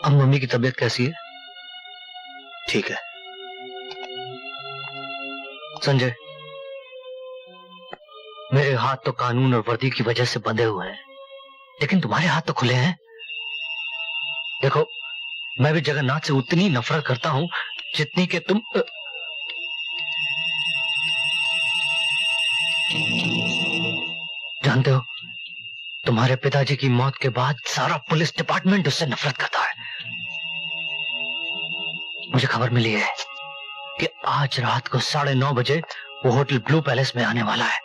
अब मम्मी की तबीयत कैसी है? ठीक है। संजय, मेरे हाथ तो कानून और वर्दी की वजह से बंधे हुए हैं, लेकिन तुम्हारे हाथ तो खुले हैं। देखो, मैं भी जगन्नाथ से उतनी नफरत करता हूं जितनी कि तुम। जानते हो, तुम्हारे पिताजी की मौत के बाद सारा पुलिस डिपार्टमेंट उससे नफरत करता है। मुझे खबर मिली है कि आज रात को 9:30 बजे वो होटल ब्लू पैलेस में आने वाला है।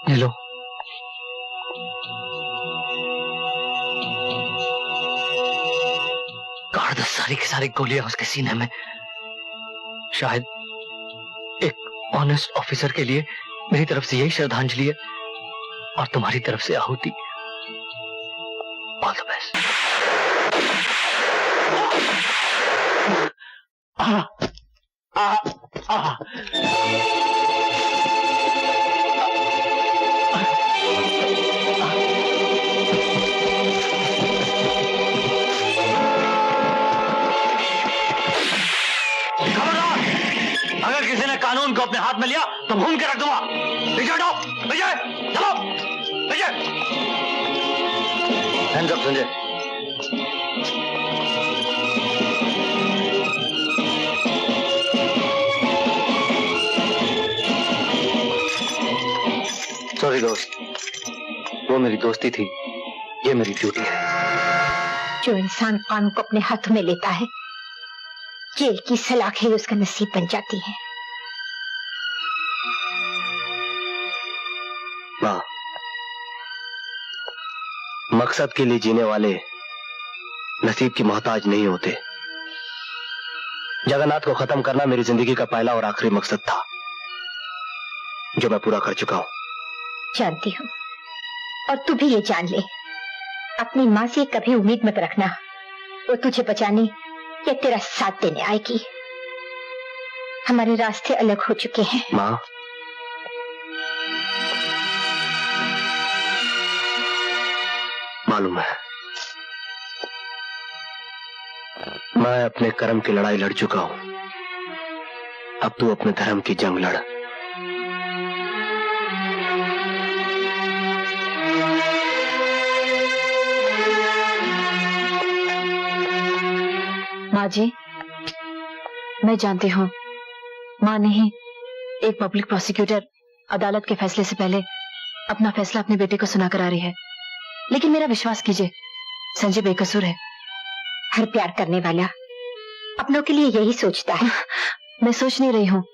ये लो। काट दो सारी की सारी गोलियां उसके सीने में। शायद एक ऑनेस्ट ऑफिसर के लिए मेरी तरफ से यही श्रद्धांजलि है, और तुम्हारी तरफ से आहुति। All the best. अगर किसी ने कानून को अपने हाथ में लिया तो भून के रख दूंगा। विजय हटो, विजय चलो, Vijay. Hands up Sanjay. Sorry दोस्त, वो मेरी दोस्ती थी, ये मेरी ड्यूटी है। जो इंसान कानून को अपने हाथों में लेता है, जेल की सलाखें उसका नसीब बन जाती है। वाह, मकसद के लिए जीने वाले नसीब की मोहताज नहीं होते। जगन्नाथ को खत्म करना मेरी जिंदगी का पहला और आखिरी मकसद था, जो मैं पूरा कर चुका हूं। जानती हूँ, और तू भी ये जान ले, अपनी माँ से कभी उम्मीद मत रखना वो तुझे बचाने या तेरा साथ देने आएगी। हमारे रास्ते अलग हो चुके हैं। माँ, मालूम है, मैं अपने कर्म की लड़ाई लड़ चुका हूं। अब तू अपने धर्म की जंग लड़। माँ जी, मैं जानती हूँ माँ ने ही एक पब्लिक प्रोसिक्यूटर अदालत के फैसले से पहले अपना फैसला अपने बेटे को सुनाकर आ रही है, लेकिन मेरा विश्वास कीजिए, संजय बेकसूर है। हर प्यार करने वाला अपनों के लिए यही सोचता है। मैं सोच नहीं रही हूँ,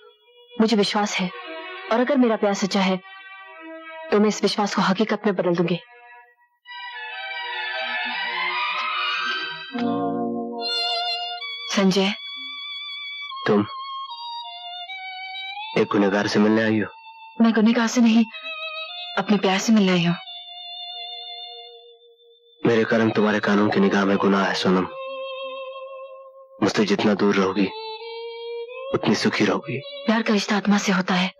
मुझे विश्वास है, और अगर मेरा प्यार सच्चा है तो मैं इस विश्वास को हकीकत में बदल दूंगी। संजय, तुम एक गुनहगार से मिलने आई हो? मैं गुनहगार से नहीं, अपने प्यार से मिलने आई हूँ। मेरे कर्म तुम्हारे कानून की निगाह में गुनाह है सोनम। मुझसे जितना दूर रहोगी उतनी सुखी रहोगी। प्यार का रिश्ता आत्मा से होता है।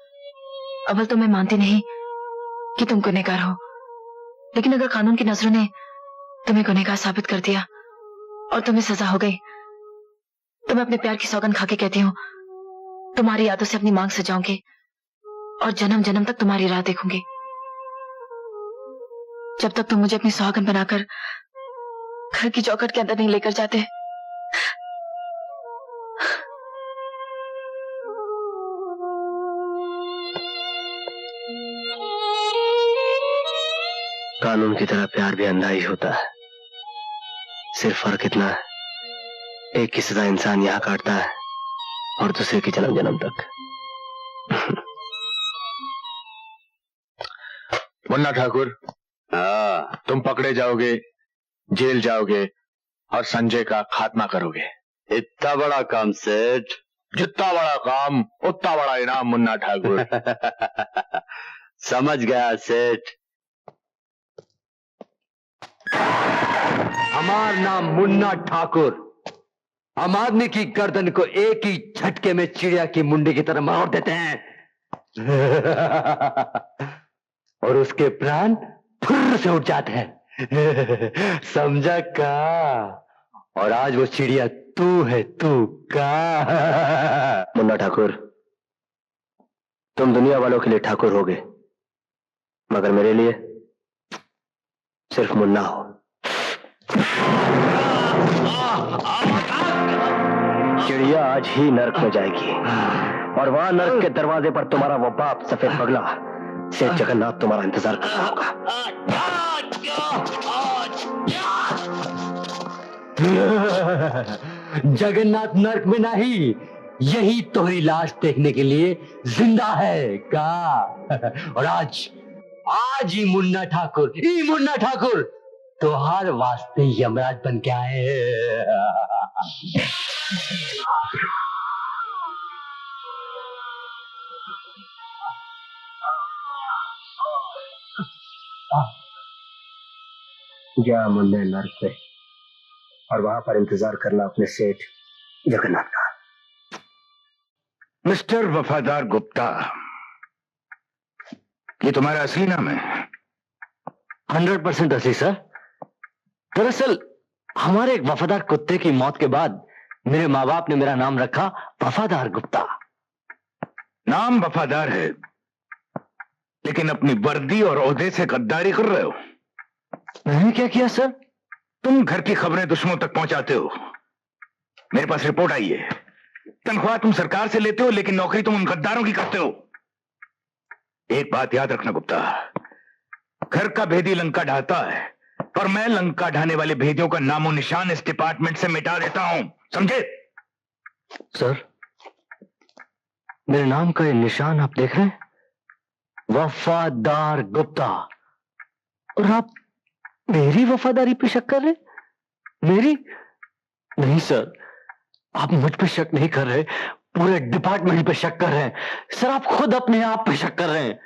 अव्वल तो मैं मानती नहीं कि तुम गुनहगार हो, लेकिन अगर कानून की नजरों ने तुम्हें गुनहगार साबित कर दिया और तुम्हें सजा हो गई, तो मैं अपने प्यार की सौगंध खाके कहती हूँ, तुम्हारी यादों से अपनी मांग सजाऊंगी और जन्म जन्म तक तुम्हारी राह देखूंगी, जब तक तुम मुझे अपनी सुहागन बनाकर घर की चौखट के अंदर नहीं लेकर जाते। कानून की तरह प्यार भी अंधा ही होता है। सिर्फ फर्क इतना है, एक की सजा इंसान यहाँ काटता है और दूसरे की जन्म जन्म तक। मुन्ना ठाकुर, तुम पकड़े जाओगे, जेल जाओगे और संजय का खात्मा करोगे। इतना बड़ा काम सेठ? जितना बड़ा काम उतना बड़ा इनाम मुन्ना ठाकुर। समझ गया सेठ। हमारा नाम मुन्ना ठाकुर। हम आदमी की गर्दन को एक ही झटके में चिड़िया की मुंडी की तरह मार देते हैं। और उसके प्राण फुर्र से उठ जाते हैं। समझा का? और आज वो चिड़िया तू है, तू का? मुन्ना ठाकुर, तुम दुनिया वालों के लिए ठाकुर होगे, मगर मेरे लिए सिर्फ मुन्ना हो। चिड़िया आज ही नर्क में जाएगी और वहां नर्क के दरवाजे पर तुम्हारा वो बाप सफेद पगला सेठ जगन्नाथ तुम्हारा इंतजार कर रहा होगा। जगन्नाथ नर्क में नहीं, यही तोहरी लाश देखने के लिए जिंदा है का? और आज ही मुन्ना ठाकुर तोहार वास्ते यमराज बन के आए। जा मुन्ने नर्क पे और वहां पर इंतजार करना अपने सेठ जगन्नाथ का। मिस्टर वफादार गुप्ता, ये तुम्हारा असली नाम है? 100% असली सर। दरअसल हमारे एक वफादार कुत्ते की मौत के बाद मेरे माँ बाप ने मेरा नाम रखा वफादार गुप्ता। नाम वफादार है, लेकिन अपनी वर्दी और ओहदे से गद्दारी कर रहे हो। मैंने क्या किया सर? तुम घर की खबरें दुश्मनों तक पहुंचाते हो। मेरे पास रिपोर्ट आई है। तनख्वाह तुम सरकार से लेते हो, लेकिन नौकरी तुम उन गद्दारों की करते हो। एक बात याद रखना गुप्ता, घर का भेदी लंका ढाता है और मैं लंका ढाने वाले भेदियों का नामो निशान इस डिपार्टमेंट से मिटा देता हूं, समझे? सर, मेरे नाम का ये निशान आप देख रहे हैं, वफादार गुप्ता, और आप मेरी वफादारी पे शक कर रहे? मेरी नहीं सर, आप मुझ पे शक नहीं कर रहे, पूरे डिपार्टमेंट पे शक कर रहे हैं सर। आप खुद अपने आप पे शक कर रहे हैं,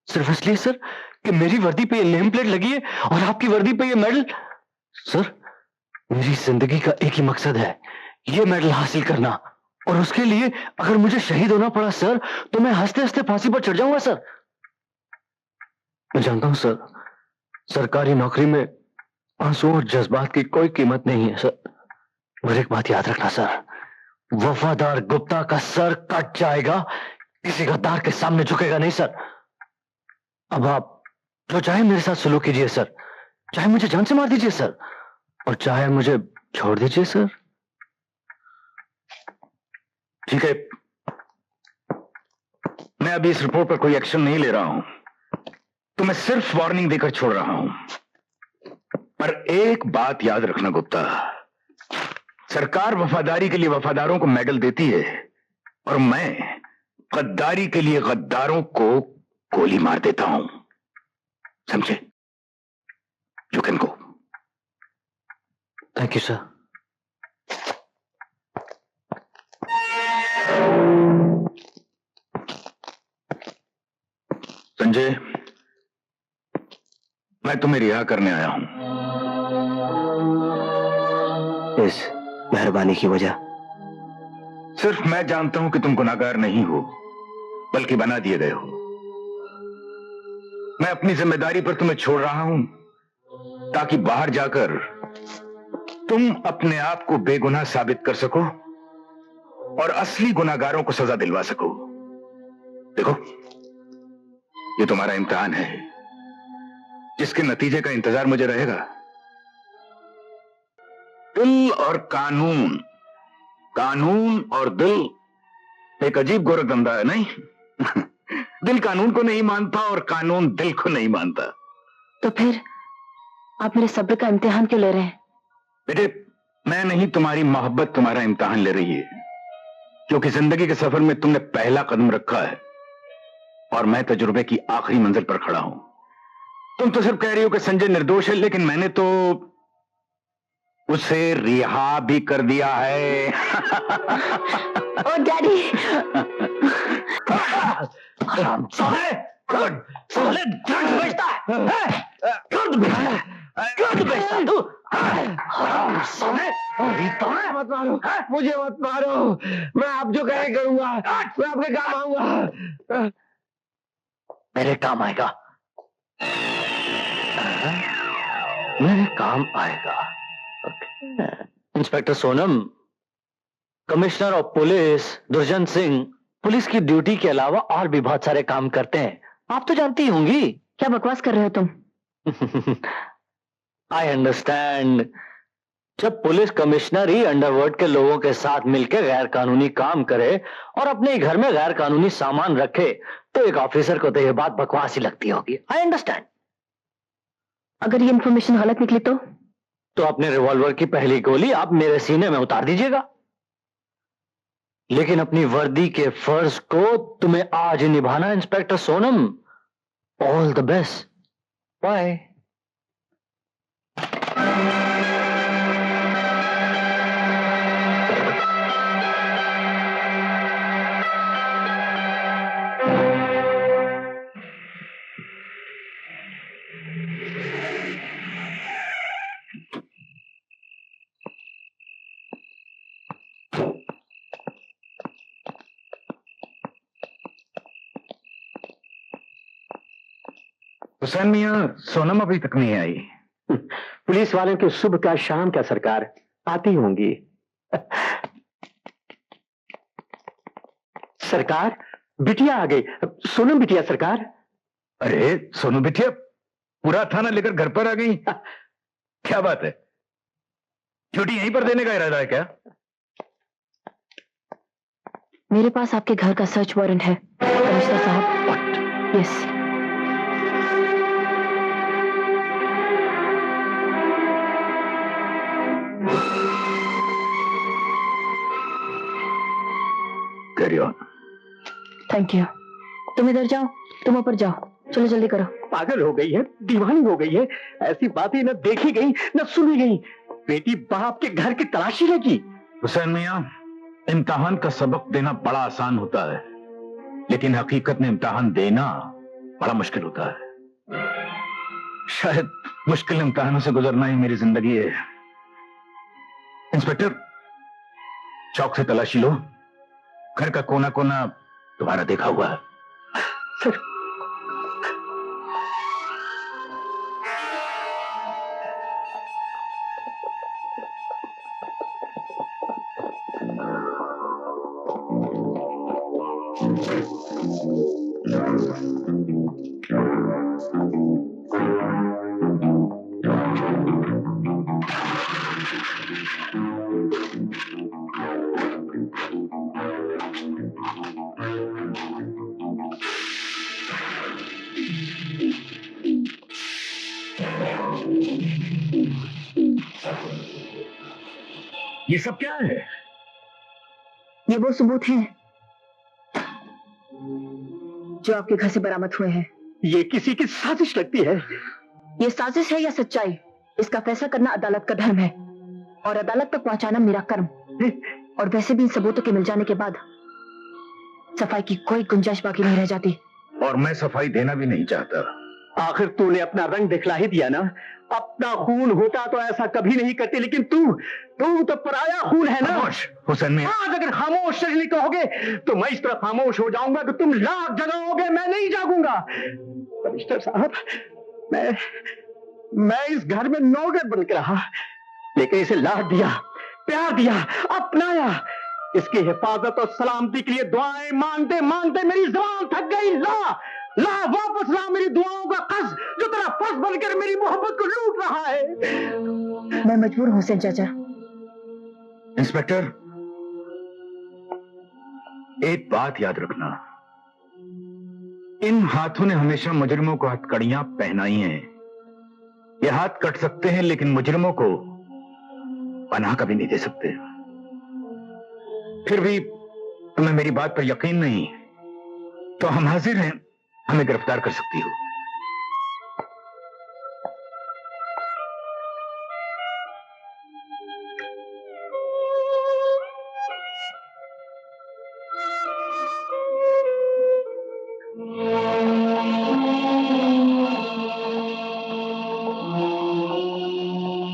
सिर्फ इसलिए सर कि मेरी वर्दी पे ये नेम प्लेट लगी है और आपकी वर्दी पे ये मेडल। सर, मेरी जिंदगी का एक ही मकसद है, ये मेडल हासिल करना, और उसके लिए अगर मुझे शहीद होना पड़ा सर, तो मैं हंसते हंसते फांसी पर चढ़ जाऊंगा सर। मैं जानता हूं सर, सरकारी नौकरी में आंसू और जज्बात की कोई कीमत नहीं है सर, मगर एक बात याद रखना सर, वफादार गुप्ता का सर कट जाएगा, किसी गद्दार के सामने झुकेगा नहीं सर। अब आप जो चाहे मेरे साथ सलूक कीजिए सर, चाहे मुझे जान से मार दीजिए सर, और चाहे मुझे छोड़ दीजिए सर। ठीक है, मैं अभी इस रिपोर्ट पर कोई एक्शन नहीं ले रहा हूं, तो मैं सिर्फ वार्निंग देकर छोड़ रहा हूं। पर एक बात याद रखना गुप्ता, सरकार वफादारी के लिए वफादारों को मेडल देती है और मैं गद्दारी के लिए गद्दारों को गोली मार देता हूं, समझे? You can go. Thank you sir. Sanjay, मैं तुम्हें रिहा करने आया हूं। इस मेहरबानी की वजह? सिर्फ मैं जानता हूं कि तुम गुनाहगार नहीं हो, बल्कि बना दिए गए हो। मैं अपनी जिम्मेदारी पर तुम्हें छोड़ रहा हूं, ताकि बाहर जाकर तुम अपने आप को बेगुनाह साबित कर सको और असली गुनाहगारों को सजा दिलवा सको। देखो, ये तुम्हारा इम्तिहान है, जिसके नतीजे का इंतजार मुझे रहेगा। दिल और कानून, कानून और दिल एक अजीब गोरखधंधा है, नहीं? दिल कानून को नहीं मानता और कानून दिल को नहीं मानता। तो फिर आप मेरे सब्र का इम्तिहान क्यों ले रहे हैं? बेटे, मैं नहीं, तुम्हारी मोहब्बत तुम्हारा इम्तिहान ले रही है, क्योंकि जिंदगी के सफर में तुमने पहला कदम रखा है और मैं तजुर्बे की आखिरी मंजिल पर खड़ा हूं। तुम तो सिर्फ कह रही हो कि संजय निर्दोष है, लेकिन मैंने तो उसे रिहा भी कर दिया है। ओ डैडी! साले ड्रग्स बेचता है, ड्रग्स बेचता है तू। साले मत मारो, मुझे मत मारो, मैं आप जो कहे करूंगा, मैं आपके काम आऊंगा। मेरे काम आएगा, बेटा, मेरे काम आएगा। Inspector Sonam, commissioner of police दुर्जन सिंह पुलिस की ड्यूटी के अलावा और भी बहुत सारे काम करते हैं, आप तो जानती होंगी। क्या बकवास कर रहे हो तुम? I understand. जब पुलिस कमिश्नर ही अंडरवर्ल्ड के लोगों के साथ मिलकर गैर कानूनी काम करे और अपने ही घर में गैर कानूनी सामान रखे, तो एक ऑफिसर को तो यह बात बकवास ही लगती होगी। I understand. अगर ये इन्फॉर्मेशन गलत निकली तो अपने रिवॉल्वर की पहली गोली आप मेरे सीने में उतार दीजिएगा, लेकिन अपनी वर्दी के फर्ज को तुम्हें आज ही निभाना inspector Sonam. All the best. Bye. Hussain मियां, सोनम अभी तक नहीं आई। पुलिस वालों की सुबह का शाम का सरकार, आती होंगी। सरकार, बिटिया आ गई। सोनम बिटिया सरकार। अरे सोनू बिटिया, पूरा थाना लेकर घर पर आ गई। क्या बात है, छुट्टी यहीं पर देने का इरादा है क्या? मेरे पास आपके घर का सर्च वारंट है कमिश्नर साहब। Yes. Carry on. Thank you. तुम इधर जाओ, तुम ऊपर जाओ, चलो जल्दी करो। पागल हो गई है, दीवानी हो गई है। ऐसी बातें न देखी गई न सुनी गई। बेटी बाप के घर की तलाशी लगी। हुसैन मियां, इम्तिहान का सबक देना बड़ा आसान होता है, लेकिन हकीकत में इम्तिहान देना बड़ा मुश्किल होता है। शायद मुश्किल इम्तिहानों से गुजरना ही मेरी जिंदगी है। इंस्पेक्टर, चौक से तलाशी लो, घर का कोना कोना तुम्हारा देखा हुआ है। सर, ये सब क्या है? ये वो सबूत हैं जो आपके घर से बरामद हुए हैं। ये किसी की साजिश लगती है। ये साजिश है या सच्चाई, इसका फैसला करना अदालत का धर्म है और अदालत तक पहुंचाना मेरा कर्म। और वैसे भी इन सबूतों के मिल जाने के बाद सफाई की कोई गुंजाइश बाकी नहीं रह जाती। और मैं सफाई देना भी नहीं चाहता। आखिर तूने अपना रंग दिखला ही दिया ना। अपना खून होता तो ऐसा कभी नहीं करती, लेकिन तू तो पराया खून है ना। खामोश हुसैन मियां। आज अगर खामोश नहीं कहोगे तो मैं इस तरह खामोश हो जाऊंगा कि तुम लाख जगाओगे, मैं नहीं जागूंगा। कमिश्नर साहब, मैं इस घर में नौकर बनकर रहा, लेकिन इसे लाड दिया, प्यार दिया, अपनाया। इसकी हिफाजत और सलामती के लिए दुआएं मांगते मांगते मेरी जुबान थक गई। ला वापस ला मेरी दुआओं का कर्ज, जो तेरा फर्ज बनकर मेरी मोहब्बत को लूट रहा है। मैं मजबूर हूं हुसैन चाचा। इंस्पेक्टर, एक बात याद रखना, इन हाथों ने हमेशा मुजरिमों को हथकड़ियां पहनाई हैं। ये हाथ कट सकते हैं, लेकिन मुजरिमों को पनाह कभी नहीं दे सकते। फिर भी तुम्हें मेरी बात पर यकीन नहीं, तो हम हाजिर हैं, हमें गिरफ्तार कर सकती हो।